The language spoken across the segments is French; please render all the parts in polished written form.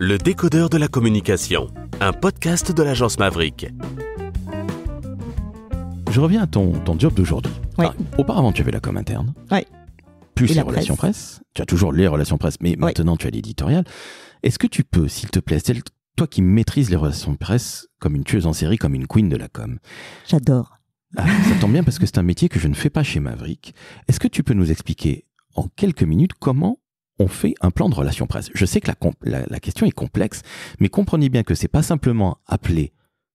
Le décodeur de la communication, un podcast de l'agence Maverick. Je reviens à ton job d'aujourd'hui. Oui. Auparavant, tu avais la com interne. Oui. Plus Et les la relations presse. Tu as toujours les relations presse, mais maintenant tu as l'éditorial. Est-ce que tu peux, s'il te plaît, Estelle, toi qui maîtrises les relations presse comme une tueuse en série, comme une queen de la com. J'adore. Ah, ça tombe bien parce que c'est un métier que je ne fais pas chez Maverick. Est-ce que tu peux nous expliquer en quelques minutes comment on fait un plan de relations presse? Je sais que la question est complexe, mais comprenez bien que c'est pas simplement appeler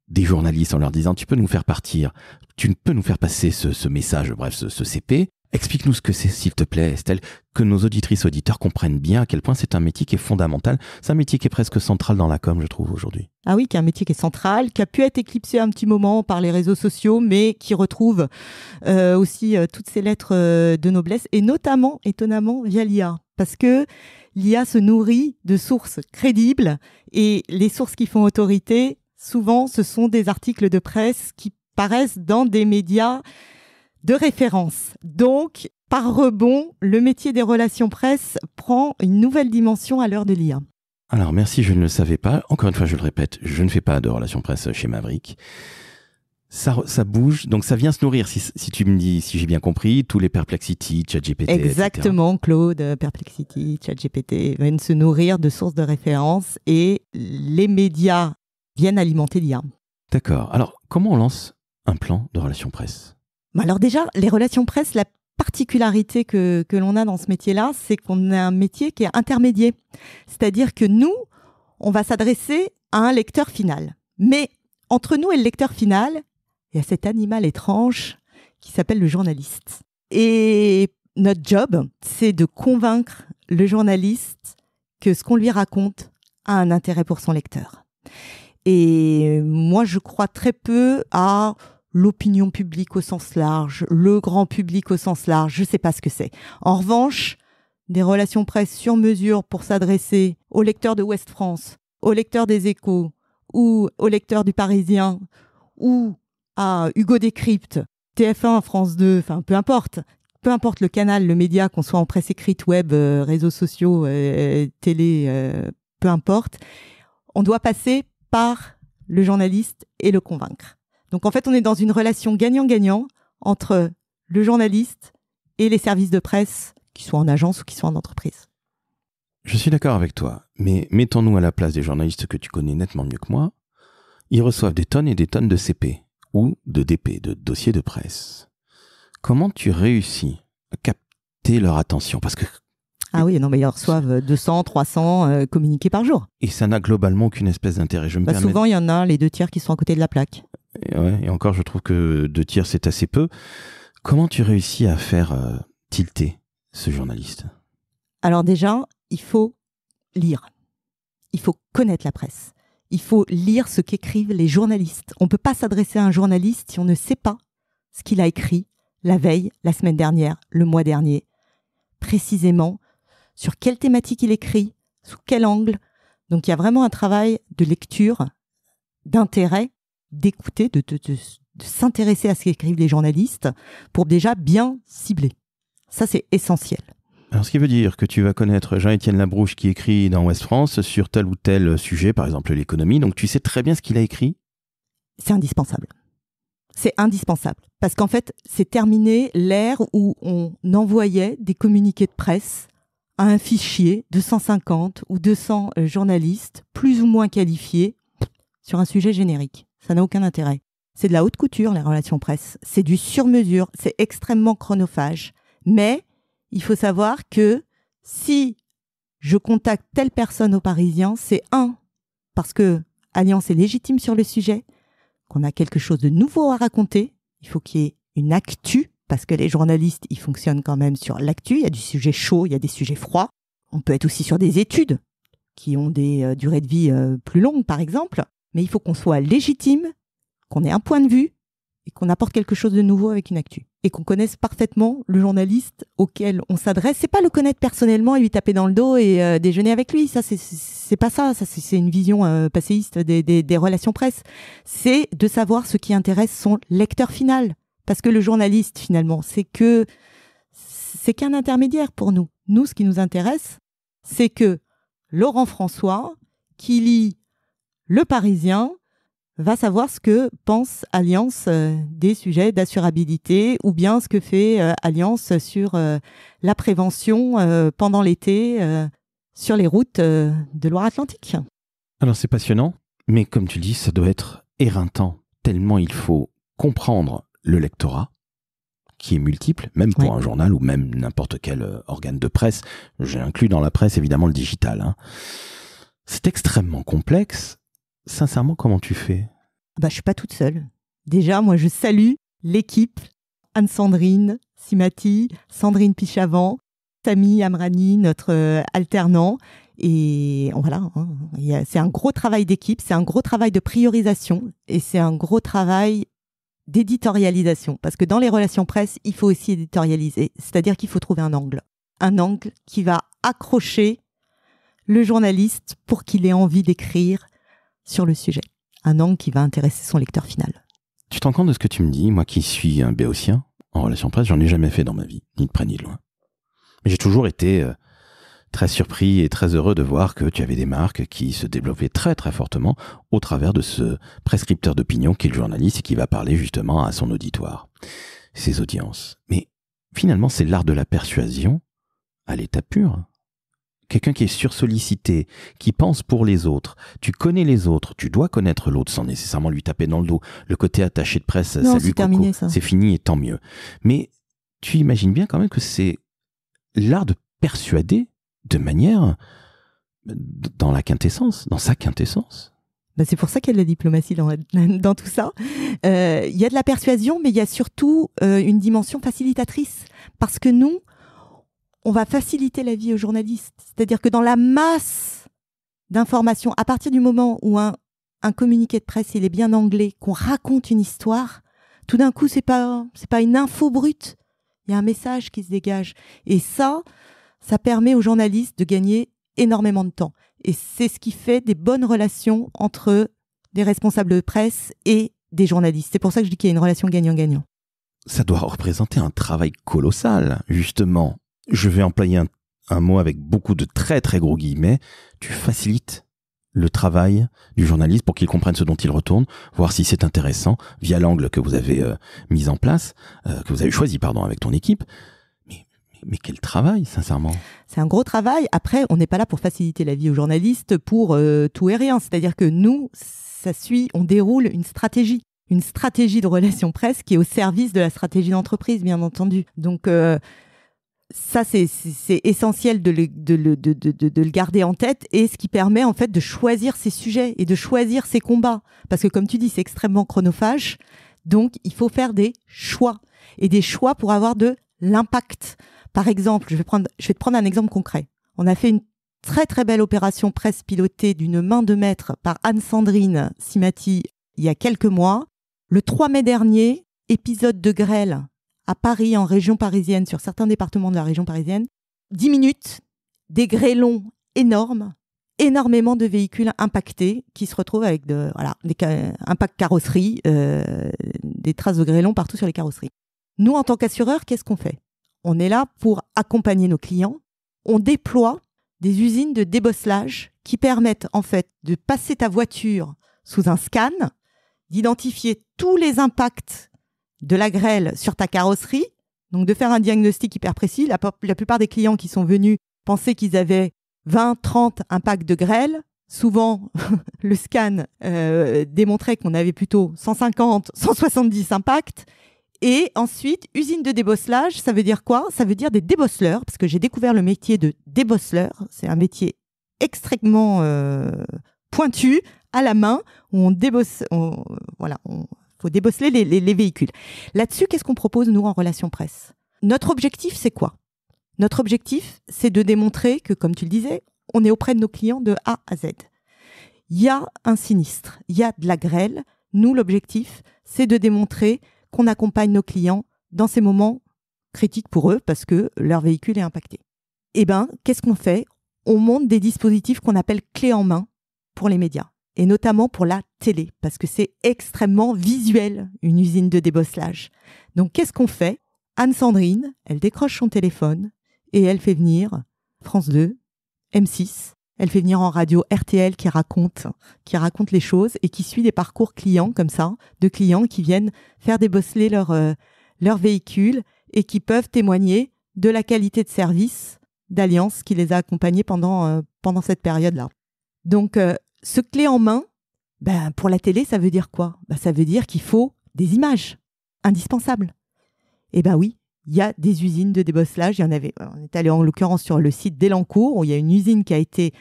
des journalistes en leur disant tu peux nous faire partir, tu peux nous faire passer ce message, bref, ce CP. Explique-nous ce que c'est, s'il te plaît, Estelle, que nos auditrices, auditeurs comprennent bien à quel point c'est un métier qui est fondamental. C'est un métier qui est presque central dans la com, je trouve, aujourd'hui. Ah oui, qui est un métier qui est central, qui a pu être éclipsé un petit moment par les réseaux sociaux, mais qui retrouve aussi toutes ces lettres de noblesse, et notamment, étonnamment, via l'IA. Parce que l'IA se nourrit de sources crédibles, et les sources qui font autorité, souvent, ce sont des articles de presse qui paraissent dans des médias de référence. Donc, par rebond, le métier des relations presse prend une nouvelle dimension à l'heure de l'IA. Alors, merci, je ne le savais pas. Encore une fois, je le répète, je ne fais pas de relations presse chez Maverick. Ça bouge, donc ça vient se nourrir, si tu me dis, si j'ai bien compris, tous les Perplexity, ChatGPT, Exactement, etc. Claude, Perplexity, ChatGPT viennent se nourrir de sources de référence et les médias viennent alimenter l'IA. D'accord. Alors, comment on lance un plan de relations presse ? Alors déjà, les relations presse, la particularité que l'on a dans ce métier-là, c'est qu'on a un métier qui est intermédiaire. C'est-à-dire que nous, on va s'adresser à un lecteur final. Mais entre nous et le lecteur final, il y a cet animal étrange qui s'appelle le journaliste. Et notre job, c'est de convaincre le journaliste que ce qu'on lui raconte a un intérêt pour son lecteur. Et moi, je crois très peu à l'opinion publique au sens large, le grand public au sens large, je ne sais pas ce que c'est. En revanche, des relations presse sur mesure pour s'adresser aux lecteurs de Ouest France, aux lecteurs des Échos, ou aux lecteurs du Parisien, ou à Hugo Décrypte, TF1, France 2, enfin peu importe le canal, le média, qu'on soit en presse écrite, web, réseaux sociaux, télé, peu importe, on doit passer par le journaliste et le convaincre. Donc en fait, on est dans une relation gagnant-gagnant entre le journaliste et les services de presse, qui soient en agence ou qui soient en entreprise. Je suis d'accord avec toi, mais mettons-nous à la place des journalistes que tu connais nettement mieux que moi. Ils reçoivent des tonnes et des tonnes de CP ou de DP, de dossiers de presse. Comment tu réussis à capter leur attention ? Parce que ah oui, non, mais ils reçoivent 200, 300 communiqués par jour. Et ça n'a globalement aucune espèce d'intérêt. Souvent, il y en a les 2/3 qui sont à côté de la plaque. Et encore, je trouve que 2/3, c'est assez peu. Comment tu réussis à faire tilter ce journaliste ? Alors déjà, il faut lire. Il faut connaître la presse. Il faut lire ce qu'écrivent les journalistes. On ne peut pas s'adresser à un journaliste si on ne sait pas ce qu'il a écrit la veille, la semaine dernière, le mois dernier. Précisément, sur quelle thématique il écrit, sous quel angle. Donc il y a vraiment un travail de lecture, d'intérêt, d'écouter, de s'intéresser à ce qu'écrivent les journalistes pour déjà bien cibler. Ça, c'est essentiel. Alors, ce qui veut dire que tu vas connaître Jean-Étienne Labrouche qui écrit dans Ouest France sur tel ou tel sujet, par exemple l'économie, donc tu sais très bien ce qu'il a écrit ? C'est indispensable. C'est indispensable. Parce qu'en fait, c'est terminé l'ère où on envoyait des communiqués de presse à un fichier de 150 ou 200 journalistes plus ou moins qualifiés sur un sujet générique. Ça n'a aucun intérêt. C'est de la haute couture, les relations presse. C'est du sur-mesure, c'est extrêmement chronophage. Mais il faut savoir que si je contacte telle personne au Parisien, c'est parce que Alliance est légitime sur le sujet, qu'on a quelque chose de nouveau à raconter. Il faut qu'il y ait une actu, parce que les journalistes, ils fonctionnent quand même sur l'actu. Il y a du sujet chaud, il y a des sujets froids. On peut être aussi sur des études qui ont des durées de vie plus longues, par exemple. Mais il faut qu'on soit légitime, qu'on ait un point de vue et qu'on apporte quelque chose de nouveau avec une actu. Et qu'on connaisse parfaitement le journaliste auquel on s'adresse. C'est pas le connaître personnellement et lui taper dans le dos et déjeuner avec lui. Ça, c'est pas ça. Ça, c'est une vision passéiste des relations presse. C'est de savoir ce qui intéresse son lecteur final. Parce que le journaliste, finalement, c'est qu'un intermédiaire pour nous. Nous, ce qui nous intéresse, c'est que Laurent François, qui lit Le Parisien va savoir ce que pense Allianz des sujets d'assurabilité ou bien ce que fait Allianz sur la prévention pendant l'été sur les routes de Loire-Atlantique. Alors c'est passionnant, mais comme tu dis, ça doit être éreintant, tellement il faut comprendre le lectorat, qui est multiple, même pour un journal ou même n'importe quel organe de presse. J'ai inclus dans la presse évidemment le digital. Hein. C'est extrêmement complexe. Sincèrement, comment tu fais ? Je suis pas toute seule. Déjà, moi, je salue l'équipe, Anne-Sandrine Simati, Sandrine Pichavant, Samy Amrani, notre alternant. Et voilà, c'est un gros travail d'équipe, c'est un gros travail de priorisation et c'est un gros travail d'éditorialisation. Parce que dans les relations presse, il faut aussi éditorialiser. C'est-à-dire qu'il faut trouver un angle qui va accrocher le journaliste pour qu'il ait envie d'écrire sur le sujet. Un angle qui va intéresser son lecteur final. Tu te rends compte de ce que tu me dis ? Moi qui suis un béotien en relation presse, j'en ai jamais fait dans ma vie, ni de près ni de loin. Mais j'ai toujours été très surpris et très heureux de voir que tu avais des marques qui se développaient très très fortement au travers de ce prescripteur d'opinion qui est le journaliste et qui va parler justement à son auditoire, ses audiences. Mais finalement, c'est l'art de la persuasion à l'état pur. Quelqu'un qui est sursollicité, qui pense pour les autres. Tu connais les autres, tu dois connaître l'autre sans nécessairement lui taper dans le dos. Le côté attaché de presse, non, salut, c'est terminé, ça. C'est fini et tant mieux. Mais tu imagines bien quand même que c'est l'art de persuader de manière dans la quintessence, dans sa quintessence. C'est pour ça qu'il y a de la diplomatie dans tout ça. Il y a de la persuasion, mais il y a surtout une dimension facilitatrice. Parce que nous, on va faciliter la vie aux journalistes. C'est-à-dire que dans la masse d'informations, à partir du moment où un communiqué de presse il est bien anglais, qu'on raconte une histoire, tout d'un coup, c'est pas une info brute. Il y a un message qui se dégage. Et ça permet aux journalistes de gagner énormément de temps. Et c'est ce qui fait des bonnes relations entre des responsables de presse et des journalistes. C'est pour ça que je dis qu'il y a une relation gagnant-gagnant. Ça doit représenter un travail colossal, justement. Je vais employer un mot avec beaucoup de très très gros guillemets. Tu facilites le travail du journaliste pour qu'il comprenne ce dont il retourne, voir si c'est intéressant via l'angle que vous avez mis en place, que vous avez choisi, avec ton équipe. Mais quel travail, sincèrement. C'est un gros travail. Après, on n'est pas là pour faciliter la vie aux journalistes pour tout et rien. C'est-à-dire que nous, on déroule une stratégie de relations presse qui est au service de la stratégie d'entreprise, bien entendu. Donc, ça, c'est essentiel de le garder en tête et ce qui permet en fait de choisir ses sujets et de choisir ses combats. Parce que comme tu dis, c'est extrêmement chronophage. Donc, il faut faire des choix et des choix pour avoir de l'impact. Par exemple, je vais te prendre un exemple concret. On a fait une très très belle opération presse pilotée d'une main de maître par Anne-Sandrine Simati il y a quelques mois. Le 3 mai dernier, épisode de grêle à Paris, en région parisienne, sur certains départements de la région parisienne. 10 minutes, des grêlons énormes, énormément de véhicules impactés qui se retrouvent avec des impacts carrosserie, des traces de grêlons partout sur les carrosseries. Nous, en tant qu'assureurs, qu'est-ce qu'on fait ? On est là pour accompagner nos clients. On déploie des usines de débosselage qui permettent en fait de passer ta voiture sous un scan, d'identifier tous les impacts de la grêle sur ta carrosserie, donc de faire un diagnostic hyper précis. La plupart des clients qui sont venus pensaient qu'ils avaient 20, 30 impacts de grêle. Souvent, le scan démontrait qu'on avait plutôt 150, 170 impacts. Et ensuite, usine de débosselage, ça veut dire quoi ? Ça veut dire des débosseleurs, parce que j'ai découvert le métier de débosseleur. C'est un métier extrêmement pointu, à la main, où on débosse, faut débosseler les véhicules. Là-dessus, qu'est-ce qu'on propose, nous, en relation presse ? Notre objectif, c'est quoi ? Notre objectif, c'est de démontrer que, comme tu le disais, on est auprès de nos clients de A à Z. Il y a un sinistre, il y a de la grêle. Nous, l'objectif, c'est de démontrer qu'on accompagne nos clients dans ces moments critiques pour eux parce que leur véhicule est impacté. Eh bien, qu'est-ce qu'on fait ? On monte des dispositifs qu'on appelle clés en main pour les médias. Et notamment pour la télé, parce que c'est extrêmement visuel, une usine de débosselage. Donc, qu'est-ce qu'on fait ? Anne-Sandrine, elle décroche son téléphone et elle fait venir France 2, M6, Elle fait venir en radio RTL qui raconte les choses et qui suit des parcours clients comme ça, de clients qui viennent faire débosseler leur véhicule et qui peuvent témoigner de la qualité de service d'Allianz qui les a accompagnés pendant cette période-là. Donc, ce clé en main, pour la télé, ça veut dire quoi ? Ça veut dire qu'il faut des images indispensables. Et oui, il y a des usines de débosselage. Il y en avait. On est allé en l'occurrence sur le site d'Elancourt où il y a une usine qui a été.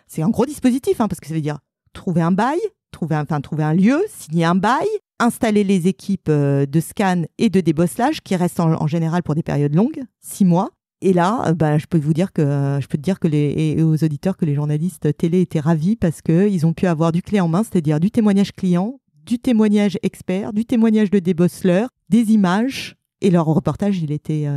C'est un gros dispositif parce que ça veut dire trouver un bail, trouver un lieu, signer un bail, installer les équipes de scan et de débosselage qui restent en général pour des périodes longues, 6 mois. Et là, je peux te dire que et aux auditeurs que les journalistes télé étaient ravis parce qu'ils ont pu avoir du clé en main, c'est-à-dire du témoignage client, du témoignage expert, du témoignage de débosseleur, des images. Et leur reportage, il était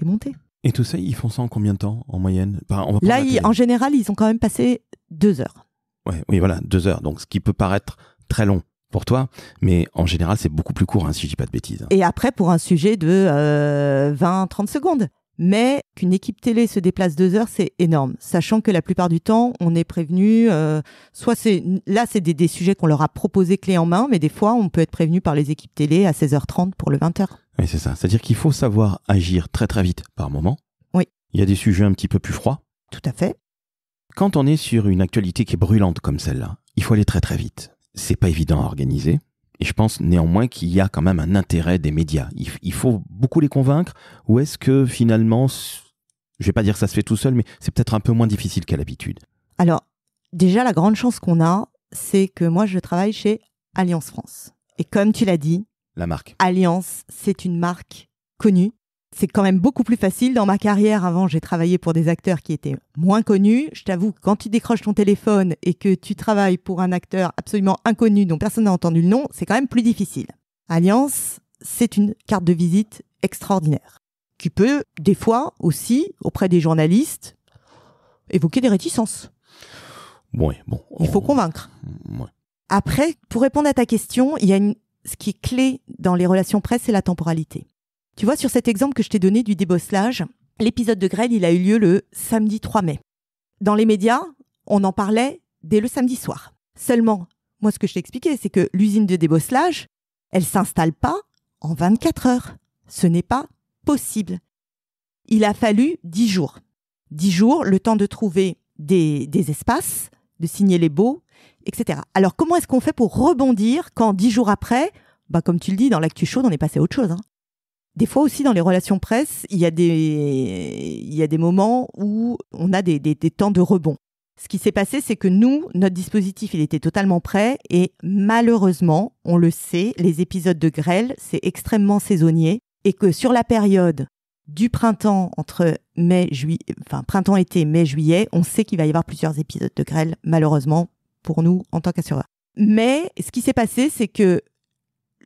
monté. Et tout ça, ils font ça en combien de temps, en moyenne ? Là, en général, ils ont quand même passé 2 heures. Oui, voilà, 2 heures. Donc, ce qui peut paraître très long pour toi, mais en général, c'est beaucoup plus court, si je dis pas de bêtises. Et après, pour un sujet de 20-30 secondes. Mais qu'une équipe télé se déplace 2 heures, c'est énorme. Sachant que la plupart du temps, on est prévenu, c'est des sujets qu'on leur a proposés clé en main, mais des fois, on peut être prévenu par les équipes télé à 16h30 pour le 20h. Oui, c'est ça. C'est-à-dire qu'il faut savoir agir très très vite par moment. Oui. Il y a des sujets un petit peu plus froids. Tout à fait. Quand on est sur une actualité qui est brûlante comme celle-là, il faut aller très très vite. C'est pas évident à organiser. Et je pense néanmoins qu'il y a quand même un intérêt des médias. Il faut beaucoup les convaincre, ou est-ce que finalement, je vais pas dire que ça se fait tout seul, mais c'est peut-être un peu moins difficile qu'à l'habitude. Alors, déjà, la grande chance qu'on a, c'est que moi, je travaille chez Allianz France. Et comme tu l'as dit, la marque Allianz, c'est une marque connue. C'est quand même beaucoup plus facile. Dans ma carrière, avant, j'ai travaillé pour des acteurs qui étaient moins connus. Je t'avoue, quand tu décroches ton téléphone et que tu travailles pour un acteur absolument inconnu dont personne n'a entendu le nom, c'est quand même plus difficile. Allianz, c'est une carte de visite extraordinaire qui peut, des fois aussi, auprès des journalistes, évoquer des réticences. Ouais, bon. Il faut convaincre. Ouais. Après, pour répondre à ta question, ce qui est clé dans les relations presse, c'est la temporalité. Tu vois, sur cet exemple que je t'ai donné du débosselage, l'épisode de grêle, il a eu lieu le samedi 3 mai. Dans les médias, on en parlait dès le samedi soir. Seulement, moi, ce que je t'ai expliqué, c'est que l'usine de débosselage, elle s'installe pas en 24 heures. Ce n'est pas possible. Il a fallu 10 jours. 10 jours, le temps de trouver des espaces, de signer les baux, etc. Alors, comment est-ce qu'on fait pour rebondir quand 10 jours après, comme tu le dis, dans l'actu chaude, on est passé à autre chose, hein. Des fois aussi, dans les relations presse, il y a des moments où on a des temps de rebond. Ce qui s'est passé, c'est que nous, notre dispositif, il était totalement prêt et malheureusement, on le sait, les épisodes de grêle, c'est extrêmement saisonnier et que sur la période du printemps, entre printemps-été, mai-juillet, on sait qu'il va y avoir plusieurs épisodes de grêle, malheureusement, pour nous, en tant qu'assureur. Mais ce qui s'est passé, c'est que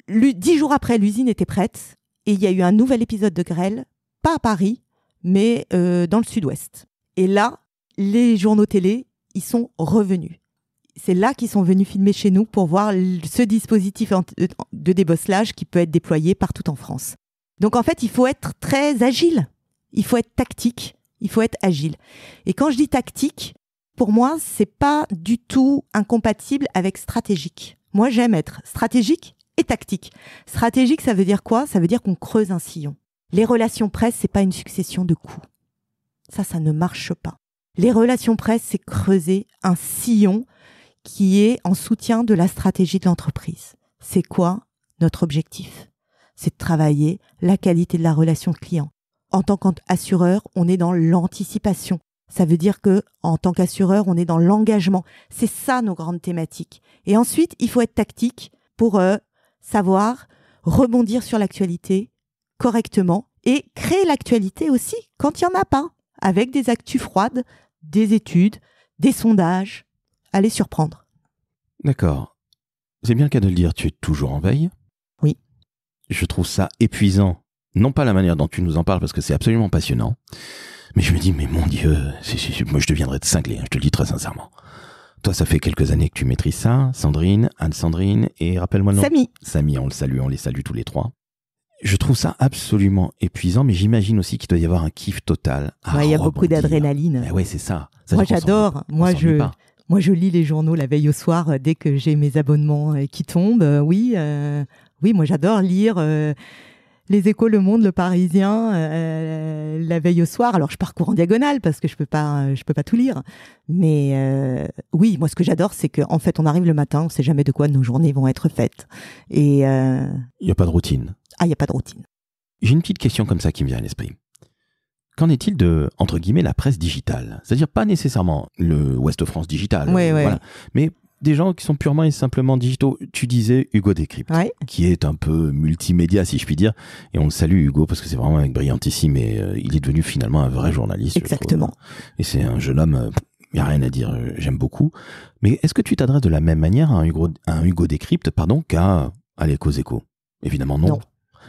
10 jours après, l'usine était prête. Et il y a eu un nouvel épisode de grêle, pas à Paris, mais dans le sud-ouest. Et là, les journaux télé, ils sont revenus. C'est là qu'ils sont venus filmer chez nous pour voir ce dispositif de débosselage qui peut être déployé partout en France. Donc en fait, il faut être très agile. Il faut être tactique. Il faut être agile. Et quand je dis tactique, pour moi, c'est pas du tout incompatible avec stratégique. Moi, j'aime être stratégique et tactique. Stratégique, ça veut dire quoi ? Ça veut dire qu'on creuse un sillon. Les relations presse, c'est pas une succession de coups. Ça ne marche pas. Les relations presse, c'est creuser un sillon qui est en soutien de la stratégie de l'entreprise. C'est quoi notre objectif ? C'est de travailler la qualité de la relation client. En tant qu'assureur, on est dans l'anticipation. Ça veut dire que, en tant qu'assureur, on est dans l'engagement. C'est ça nos grandes thématiques. Et ensuite, il faut être tactique pour savoir rebondir sur l'actualité correctement et créer l'actualité aussi quand il n'y en a pas, avec des actus froides, des études, des sondages, aller surprendre. D'accord. C'est bien le cas de le dire, tu es toujours en veille. Oui. Je trouve ça épuisant, non pas la manière dont tu nous en parles parce que c'est absolument passionnant, mais je me dis, mais mon Dieu, moi je deviendrais cinglé, je te le dis très sincèrement. Toi, ça fait quelques années que tu maîtrises ça, Sandrine, Anne-Sandrine, et rappelle-moi le nom. Samy, on les salue tous les trois. Je trouve ça absolument épuisant, mais j'imagine aussi qu'il doit y avoir un kiff total. Il y a beaucoup d'adrénaline. Ouais, c'est ça. Moi, j'adore. Moi, je lis les journaux la veille au soir dès que j'ai mes abonnements qui tombent. Oui, moi, j'adore lire Les Échos, Le Monde, Le Parisien la veille au soir. Alors, je parcours en diagonale parce que je peux pas tout lire. Mais oui, moi, ce que j'adore, c'est qu'en fait, on arrive le matin, on sait jamais de quoi nos journées vont être faites. Et il n'y a pas de routine. Ah, il n'y a pas de routine. J'ai une petite question comme ça qui me vient à l'esprit. Qu'en est-il de, entre guillemets, la presse digitale? C'est-à-dire pas nécessairement le Ouest France digital, voilà, mais des gens qui sont purement et simplement digitaux. Tu disais Hugo Décrypte, qui est un peu multimédia, si je puis dire. Et on le salue, Hugo, parce que c'est vraiment un mec brillantissime et il est devenu finalement un vrai journaliste. Exactement. Et c'est un jeune homme, il n'y a rien à dire, j'aime beaucoup. Mais est-ce que tu t'adresses de la même manière à un Hugo Décrypte, qu'à l'Echo Écho? Évidemment non.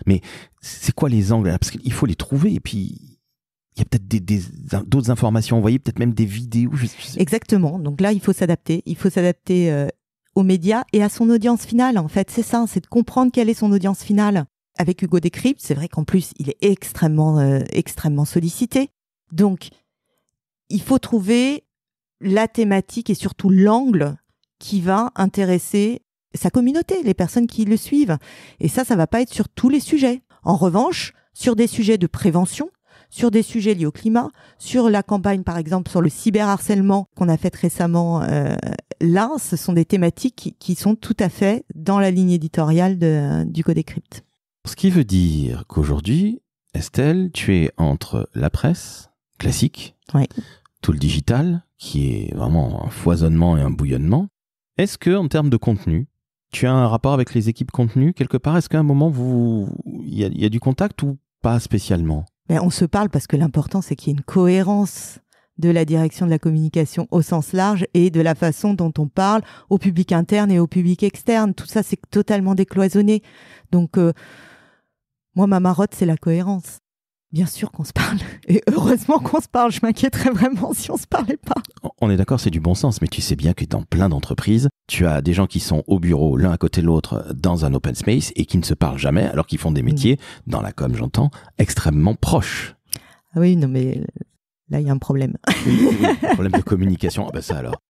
Mais c'est quoi les angles? Parce qu'il faut les trouver et puis... Il y a peut-être d'autres informations, vous voyez, peut-être même des vidéos. Exactement. Donc là, il faut s'adapter. Il faut s'adapter aux médias et à son audience finale. En fait, c'est ça, c'est de comprendre quelle est son audience finale. Avec Hugo Décrypte, c'est vrai qu'en plus, il est extrêmement sollicité. Donc, il faut trouver la thématique et surtout l'angle qui va intéresser sa communauté, les personnes qui le suivent. Et ça va pas être sur tous les sujets. En revanche, sur des sujets de prévention, sur des sujets liés au climat, sur la campagne, par exemple, sur le cyberharcèlement qu'on a faite récemment. Là, ce sont des thématiques qui sont tout à fait dans la ligne éditoriale d'Hugo Décrypte. Ce qui veut dire qu'aujourd'hui, Estelle, tu es entre la presse classique, tout le digital, qui est vraiment un foisonnement et un bouillonnement. Est-ce que, en termes de contenu, tu as un rapport avec les équipes contenu quelque part? Est-ce qu'à un moment, il y a du contact ou pas spécialement? On se parle parce que l'important, c'est qu'il y ait une cohérence de la direction de la communication au sens large et de la façon dont on parle au public interne et au public externe. Tout ça, c'est totalement décloisonné. Donc, moi, ma marotte, c'est la cohérence. Bien sûr qu'on se parle. Et heureusement qu'on se parle. Je m'inquiéterais vraiment si on se parlait pas. On est d'accord, c'est du bon sens, mais tu sais bien que dans plein d'entreprises, tu as des gens qui sont au bureau, l'un à côté de l'autre, dans un open space et qui ne se parlent jamais, alors qu'ils font des métiers, dans la com, j'entends, extrêmement proches. Ah oui, non, mais là, il y a un problème. Oui, un problème de communication. Ah ben ça alors.